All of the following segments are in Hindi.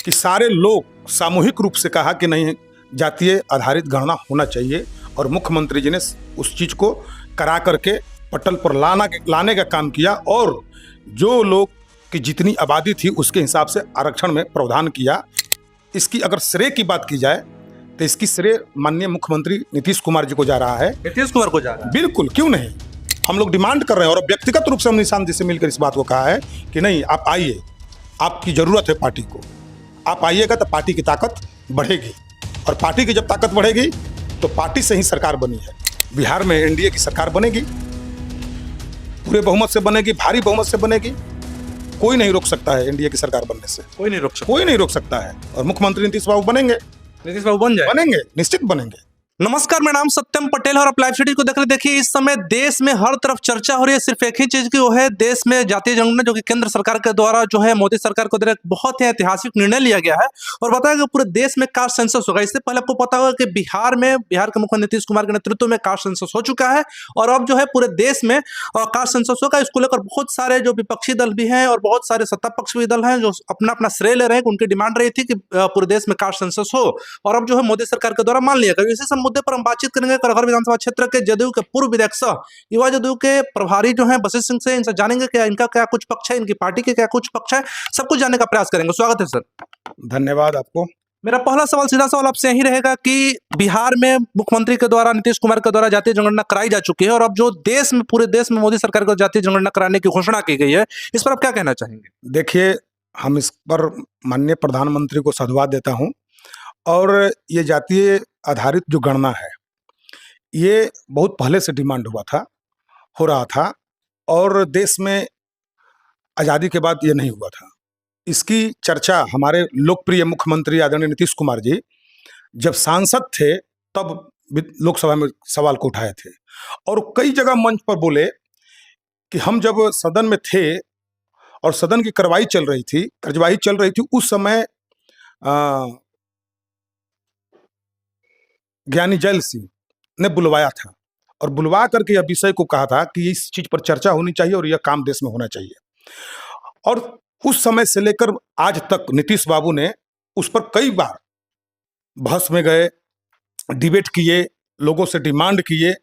कि सारे लोग सामूहिक रूप से कहा कि नहीं, जातीय आधारित गणना होना चाहिए और मुख्यमंत्री जी ने उस चीज़ को करा करके पटल पर लाने का काम किया और जो लोग की जितनी आबादी थी उसके हिसाब से आरक्षण में प्रावधान किया। इसकी अगर श्रेय की बात की जाए तो इसकी श्रेय माननीय मुख्यमंत्री नीतीश कुमार जी को जा रहा है। नीतीश कुमार को जा रहा है? बिल्कुल, क्यों नहीं। हम लोग डिमांड कर रहे हैं और व्यक्तिगत रूप से हम निशांत जी से मिलकर इस बात को कहा है कि नहीं, आप आइए, आपकी ज़रूरत है पार्टी को, आप आइएगा तो पार्टी की ताकत बढ़ेगी और पार्टी की जब ताकत बढ़ेगी तो पार्टी से ही सरकार बनी है। बिहार में एनडीए की सरकार बनेगी, पूरे बहुमत से बनेगी, भारी बहुमत से बनेगी। कोई नहीं रोक सकता है एनडीए की सरकार बनने से, कोई नहीं रोक सकता है। और मुख्यमंत्री नीतीश बाबू बनेंगे, नीतीश बाबू बनेंगे, निश्चित बनेंगे। नमस्कार, मेरा नाम सत्यम पटेल है और आप लाइव सिटी को देख रहे। देखिए, इस समय देश में हर तरफ चर्चा हो रही है सिर्फ एक ही चीज की, वो है देश में जातीय जनगणना, जो कि केंद्र सरकार के द्वारा जो है मोदी सरकार को द्वारा बहुत ही ऐतिहासिक निर्णय लिया गया है और बताया कि पूरे देश में कास्ट सेंसस होगा। इससे पहले आपको पता होगा कि बिहार के मुख्यमंत्री नीतीश कुमार के नेतृत्व में कास्ट सेंसस हो चुका है और अब जो है पूरे देश में कास्ट सेंसस होगा। इसको लेकर बहुत सारे जो विपक्षी दल भी हैं और बहुत सारे सत्ता पक्ष भी दल हैं जो अपना अपना श्रेय ले रहे हैं। उनकी डिमांड रही थी कि पूरे देश में कास्ट सेंसस हो और अब जो है मोदी सरकार के द्वारा मान लिया गया। इसी सब मुद्दे पर हम बातचीत करहर विधानसभा क्षेत्र के जदयू के पूर्व विधायक सह युवा जदयू के प्रभारी जो हैं वशिष्ठ सिंह से, इनसे जानेंगे कि इनका क्या कुछ पक्ष है, इनकी पार्टी के क्या कुछ पक्ष है, सब कुछ जानने का प्रयास करेंगे। स्वागत है सर। धन्यवाद आपको। मेरा पहला सवाल सीधा सवाल आपसे यही रहेगा कि बिहार में मुख्यमंत्री के द्वारा, नीतीश कुमार के द्वारा जातीय जनगणना कराई जा चुकी है और अब जो पूरे देश में मोदी सरकार को जातीय जनगणना कराने की घोषणा की गई है, इस पर आप क्या कहना चाहेंगे? देखिए, हम इस पर माननीय प्रधानमंत्री को साधुवाद देता हूं और ये जातीय आधारित जो गणना है ये बहुत पहले से डिमांड हो रहा था और देश में आज़ादी के बाद ये नहीं हुआ था। इसकी चर्चा हमारे लोकप्रिय मुख्यमंत्री आदरणीय नीतीश कुमार जी जब सांसद थे तब लोकसभा में सवाल को उठाए थे और कई जगह मंच पर बोले कि हम जब सदन में थे और सदन की कार्यवाही चल रही थी उस समय ज्ञानी जैल सिंह ने बुलवाया था और बुलवा करके यह विषय को कहा था कि इस चीज पर चर्चा होनी चाहिए और यह काम देश में होना चाहिए। और उस समय से लेकर आज तक नीतीश बाबू ने उस पर कई बार बहस में गए, डिबेट किए, लोगों से डिमांड किए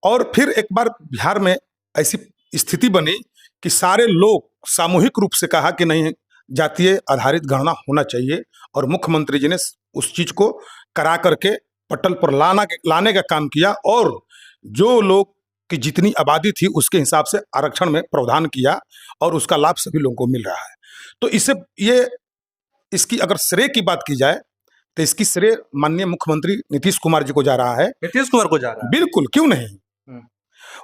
और फिर एक बार बिहार में ऐसी स्थिति बनी कि सारे लोग सामूहिक रूप से कहा कि नहीं, जातीय आधारित गणना होना चाहिए और मुख्यमंत्री जी ने उस चीज को करा करके पटल पर लाने का काम किया और जो लोग की जितनी आबादी थी उसके हिसाब से आरक्षण में प्रावधान किया और उसका लाभ सभी लोगों को मिल रहा है। तो इसकी अगर श्रेय की बात की जाए तो इसकी श्रेय माननीय मुख्यमंत्री नीतीश कुमार जी को जा रहा है। नीतीश कुमार को जा रहा है? बिल्कुल, क्यों नहीं।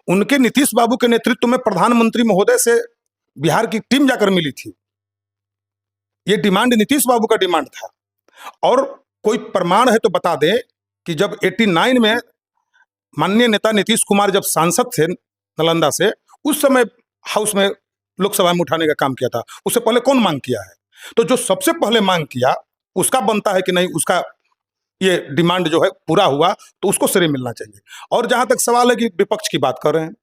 उनके नीतीश बाबू के नेतृत्व में प्रधानमंत्री महोदय से बिहार की टीम जाकर मिली थी। ये डिमांड नीतीश बाबू का डिमांड था और कोई प्रमाण है तो बता दें कि जब 89 में माननीय नेता नीतीश कुमार जब सांसद थे नालंदा से, उस समय हाउस में लोकसभा में उठाने का काम किया था। उससे पहले कौन मांग किया है? तो जो सबसे पहले मांग किया उसका बनता है कि नहीं, उसका ये डिमांड जो है पूरा हुआ तो उसको श्रेय मिलना चाहिए। और जहां तक सवाल है कि विपक्ष की बात कर रहे हैं,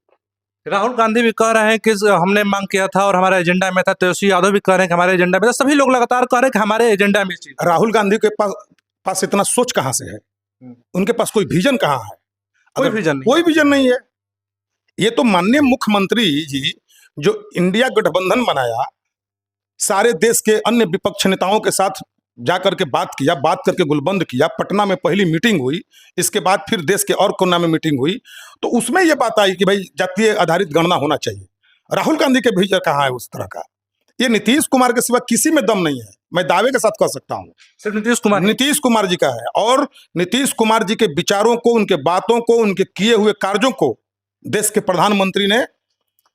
राहुल गांधी भी कह रहे हैं कि हमने मांग किया था और हमारे एजेंडा में था, तेजस्वी यादव भी कह रहे हैं कि हमारे एजेंडा में था, सभी लोग लगातार कह रहे हैं कि हमारे एजेंडा में चीज। राहुल गांधी के पास इतना सोच कहां से है? उनके पास कोई विजन कहां है? कोई विजन नहीं है। ये तो माननीय मुख्यमंत्री जी जो इंडिया गठबंधन बनाया, सारे देश के अन्य विपक्ष नेताओं के साथ जाकर के बात करके गुलबंद किया, पटना में पहली मीटिंग हुई, इसके बाद फिर देश के और कोना में मीटिंग हुई, तो उसमें यह बात आई कि भाई जातीय आधारित गणना होना चाहिए। राहुल गांधी के विजन कहाँ है उस तरह का? ये नीतीश कुमार के सिवा किसी में दम नहीं है, मैं दावे के साथ कह सकता हूं। सिर्फ नीतीश कुमार जी का है और नीतीश कुमार जी के विचारों को, उनके बातों को, उनके किए हुए कार्यों को देश के प्रधानमंत्री ने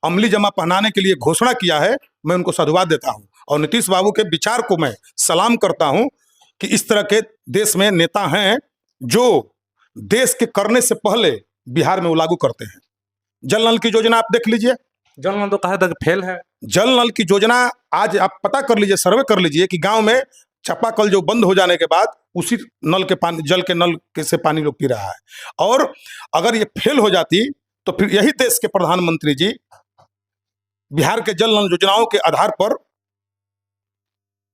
अमली जमा पहनाने के लिए घोषणा किया है। मैं उनको साधुवाद देता हूं और नीतीश बाबू के विचार को मैं सलाम करता हूं कि इस तरह के देश में नेता हैं जो देश के करने से पहले बिहार में वो लागू करते हैं। जल नल की योजना आप देख लीजिए, जल नल तो कहा था कि फेल है। जल नल की योजना आज आप पता कर लीजिए, सर्वे कर लीजिए कि गांव में चापाकल जो बंद हो जाने के बाद उसी नल के पानी, जल के नल से पानी लोग पी रहा है। और अगर ये फेल हो जाती तो फिर यही देश के प्रधानमंत्री जी बिहार के जल नल योजनाओं के आधार पर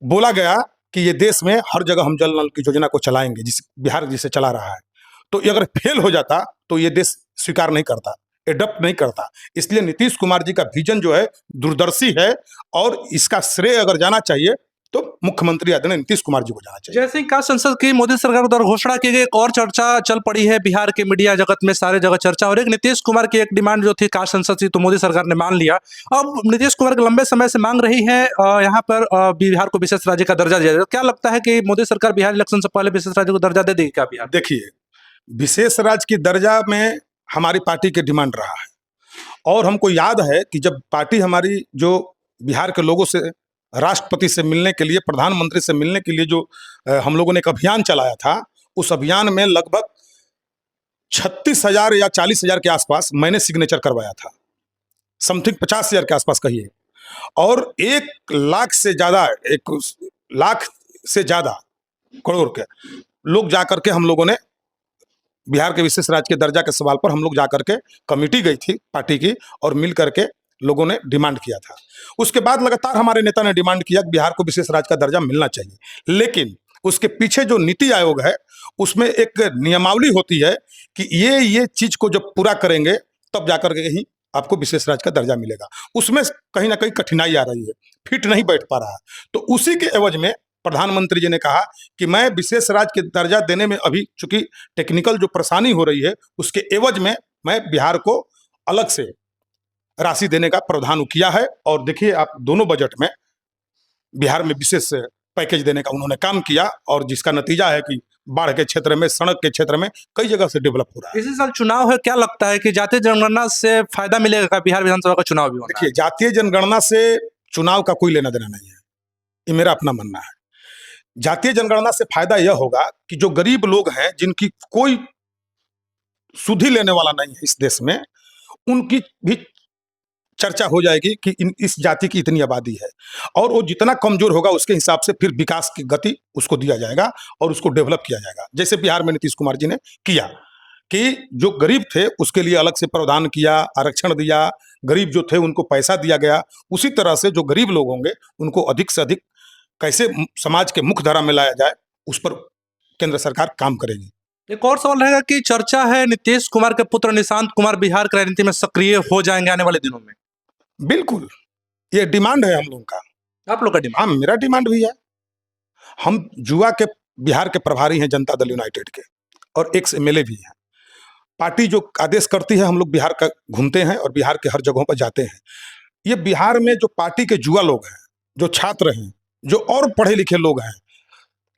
बोला गया कि ये देश में हर जगह हम जल नल की योजना को चलाएंगे, जिस बिहार जिसे चला रहा है, तो ये अगर फेल हो जाता तो ये देश स्वीकार नहीं करता, एडप्ट नहीं करता। इसलिए नीतीश कुमार जी का विजन जो है दूरदर्शी है, और इसका श्रेय अगर जाना चाहिए तो मुख्यमंत्री आदरणीय नीतीश कुमार जी को जाना चाहिए। जैसे ही कहा संसद की मोदी सरकार द्वारा घोषणा की गई, एक और चर्चा चल पड़ी है बिहार के मीडिया जगत में, सारे जगह चर्चा हो रही है। नीतीश कुमार की एक डिमांड जो थी कास्ट संसद की, तो मोदी सरकार ने मान लिया। अब नीतीश कुमार के लंबे समय से मांग रही है यहाँ पर बिहार को विशेष राज्य का दर्जा दिया जाए। क्या लगता है कि मोदी सरकार बिहार इलेक्शन से पहले विशेष राज्य को दर्जा दे देगी क्या बिहार? देखिए, विशेष राज्य की दर्जा में हमारी पार्टी की डिमांड रहा है, और हमको याद है कि जब पार्टी हमारी जो बिहार के लोगों से, राष्ट्रपति से मिलने के लिए, प्रधानमंत्री से मिलने के लिए जो हम लोगों ने एक अभियान चलाया था, उस अभियान में लगभग 36,000 या 40,000 के आसपास मैंने सिग्नेचर करवाया था, समथिंग 50,000 के आसपास कहिए, और 1 लाख से ज़्यादा, 1 लाख से ज़्यादा करोड़ के लोग जाकर के हम लोगों ने बिहार के विशेष राज्य के दर्जा के सवाल पर हम लोग जाकर के, कमेटी गई थी पार्टी की, और मिल करके लोगों ने डिमांड किया था। उसके बाद लगातार हमारे नेता ने डिमांड किया कि बिहार को विशेष राज्य का दर्जा मिलना चाहिए, लेकिन उसके पीछे जो नीति आयोग है उसमें एक नियमावली होती है कि ये चीज को जब पूरा करेंगे तब जाकर के ही आपको विशेष राज्य का दर्जा मिलेगा। उसमें कहीं ना कहीं कठिनाई आ रही है, फिट नहीं बैठ पा रहा है। तो उसी के एवज में प्रधानमंत्री जी ने कहा कि मैं विशेष राज्य के दर्जा देने में अभी चूंकि टेक्निकल जो परेशानी हो रही है, उसके एवज में मैं बिहार को अलग से राशि देने का प्रावधान किया है। और देखिए आप, दोनों बजट में बिहार में विशेष पैकेज देने का उन्होंने काम किया, और जिसका नतीजा है कि बाढ़ के क्षेत्र में, सड़क के क्षेत्र में कई जगह से डेवलप हो रहा है। इसी साल चुनाव है, क्या लगता है कि जातीय जनगणना से फायदा मिलेगा क्या? बिहार विधानसभा का चुनाव भी होना है। देखिए, जातीय जनगणना से चुनाव का कोई लेना देना नहीं है, ये मेरा अपना मानना है। जातीय जनगणना से फायदा यह होगा कि जो गरीब लोग हैं, जिनकी कोई सुधि लेने वाला नहीं है इस देश में, उनकी भी चर्चा हो जाएगी कि इस जाति की इतनी आबादी है, और वो जितना कमजोर होगा उसके हिसाब से फिर विकास की गति उसको दिया जाएगा और उसको डेवलप किया जाएगा। जैसे बिहार में नीतीश कुमार जी ने किया कि जो गरीब थे उसके लिए अलग से प्रावधान किया, आरक्षण दिया, गरीब जो थे उनको पैसा दिया गया। उसी तरह से जो गरीब लोग होंगे उनको अधिक से अधिक कैसे समाज के मुख्य धारा में लाया जाए, उस पर केंद्र सरकार काम करेगी। एक और सवाल रहेगा कि चर्चा है नीतीश कुमार के पुत्र निशांत कुमार बिहार की राजनीति में सक्रिय हो जाएंगे आने वाले दिनों में। बिल्कुल, ये डिमांड है हम लोगों का। आप लोग का डिमांड? हाँ, मेरा डिमांड भी है। हम युवा के बिहार के प्रभारी हैं जनता दल यूनाइटेड के, और एक्स एमएलए भी हैं। पार्टी जो आदेश करती है हम लोग बिहार का घूमते हैं और बिहार के हर जगहों पर जाते हैं। ये बिहार में जो पार्टी के युवा लोग हैं, जो छात्र हैं, जो और पढ़े लिखे लोग हैं,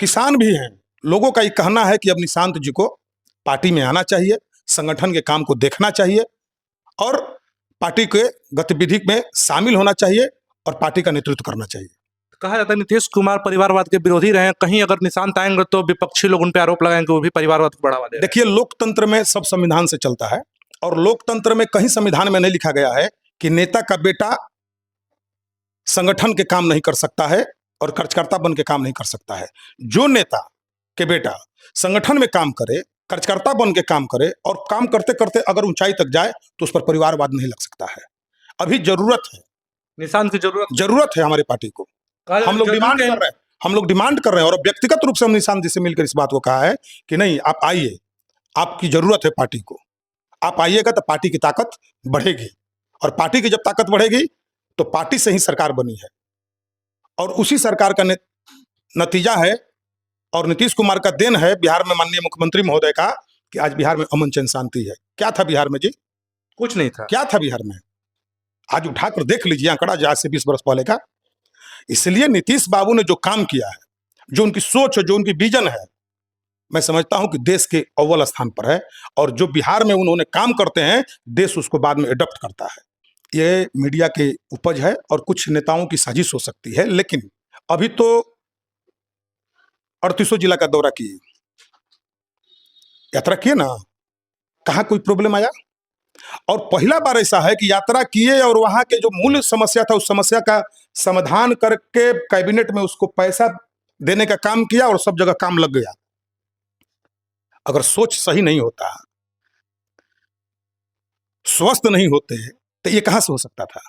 किसान भी हैं, लोगों का ये कहना है कि अब निशांत जी को पार्टी में आना चाहिए, संगठन के काम को देखना चाहिए, और पार्टी के गतिविधि में शामिल होना चाहिए, और पार्टी का नेतृत्व करना चाहिए। कहा जाता है नीतीश कुमार परिवारवाद के विरोधी रहे हैं, कहीं अगर निशांत आएंगे तो विपक्षी लोग उन पर आरोप लगाएंगे वो भी परिवारवाद को बढ़ावा दे रहे हैं। देखिए, लोकतंत्र में सब संविधान से चलता है, और लोकतंत्र में कहीं संविधान में नहीं लिखा गया है कि नेता का बेटा संगठन के काम नहीं कर सकता है और कार्यकर्ता बन के काम नहीं कर सकता है। जो नेता के बेटा संगठन में काम करे, कार्यकर्ता बन के काम करे, और काम करते करते अगर ऊंचाई तक जाए तो उस पर परिवारवाद नहीं लग सकता है। अभी जरूरत है, निशांत की जरूरत है हमारी पार्टी को। हम लोग डिमांड कर रहे हैं, हम लोग डिमांड कर रहे हैं, और व्यक्तिगत रूप से हम निशांत जी से मिलकर इस बात को कहा है कि नहीं, आप आइए, आपकी जरूरत है पार्टी को, आप आइएगा तो पार्टी की ताकत बढ़ेगी, और पार्टी की जब ताकत बढ़ेगी तो पार्टी से ही सरकार बनी है, और उसी सरकार का नतीजा है, और नीतीश कुमार का देन है बिहार में माननीय मुख्यमंत्री महोदय का, कि आज बिहार में अमन चैन शांति है। क्या था बिहार में जी? कुछ नहीं था। क्या था बिहार में? आज उठाकर देख लीजिए आंकड़ा, आज से 20 वर्ष पहले का। इसलिए नीतीश बाबू ने जो काम किया है, जो उनकी सोच है, जो उनकी विजन है, मैं समझता हूं कि देश के अव्वल स्थान पर है, और जो बिहार में उन्होंने काम करते हैं, देश उसको बाद में एडॉप्ट करता है। ये मीडिया के उपज है और कुछ नेताओं की साजिश हो सकती है, लेकिन अभी तो 38 जिला का दौरा किए, यात्रा किए ना, कहाँ कोई प्रॉब्लम आया? और पहला बार ऐसा है कि यात्रा किए और वहां के जो मूल समस्या था उस समस्या का समाधान करके कैबिनेट में उसको पैसा देने का काम किया, और सब जगह काम लग गया। अगर सोच सही नहीं होता, स्वस्थ नहीं होते, तो ये कहां से हो सकता था?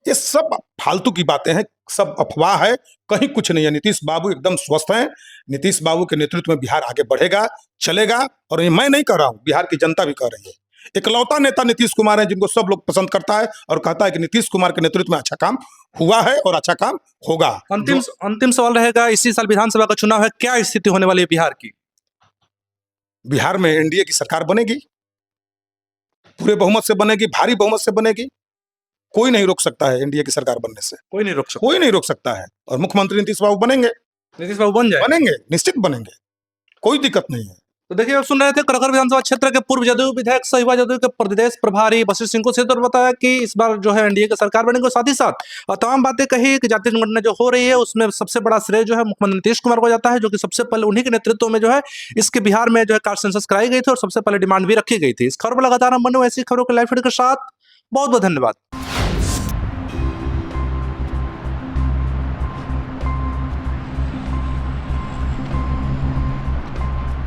ये सब फालतू की बातें हैं, सब अफवाह है, कहीं कुछ नहीं है। नीतीश बाबू एकदम स्वस्थ हैं। नीतीश बाबू के नेतृत्व में बिहार आगे बढ़ेगा, चलेगा। और ये मैं नहीं कह रहा हूं, बिहार की जनता भी कह रही है। इकलौता नेता नीतीश कुमार है जिनको सब लोग पसंद करता है और कहता है कि नीतीश कुमार के नेतृत्व में अच्छा काम हुआ है और अच्छा काम होगा। अंतिम सवाल रहेगा, इसी साल विधानसभा का चुनाव है, क्या स्थिति होने वाली है बिहार की? बिहार में एनडीए की सरकार बनेगी, पूरे बहुमत से बनेगी, भारी बहुमत से बनेगी। कोई नहीं रोक सकता है एनडीए की सरकार बनने से, कोई नहीं रोक सकता। कोई नहीं रोक सकता है। और मुख्यमंत्री नीतीश बाबू बनेंगे, नीतीश बाबू बन जाए? बनेंगे, निश्चित बनेंगे, कोई दिक्कत नहीं है। तो देखिए, आप सुन रहे थे करगर विधानसभा क्षेत्र के पूर्व जदयू विधायक सहिवा जदयू के प्रदेश प्रभारी वशिष्ठ सिंह को से बताया कि इस बार जो है एनडीए की सरकार बनेगी। और साथ ही साथ तमाम बातें कही कि जातीय जनगणना जो हो रही है उसमें सबसे बड़ा श्रेय जो है मुख्यमंत्री नीतीश कुमार को जाता है, जो कि सबसे पहले उन्हीं के नेतृत्व में जो है इसके बिहार में जो है कास्ट सेंसस कराई गई थी और सबसे पहले डिमांड भी रखी गई थी। इस खबर पर लगातार हम बने ऐसी खबरों के लाइव फीड के साथ। बहुत बहुत धन्यवाद।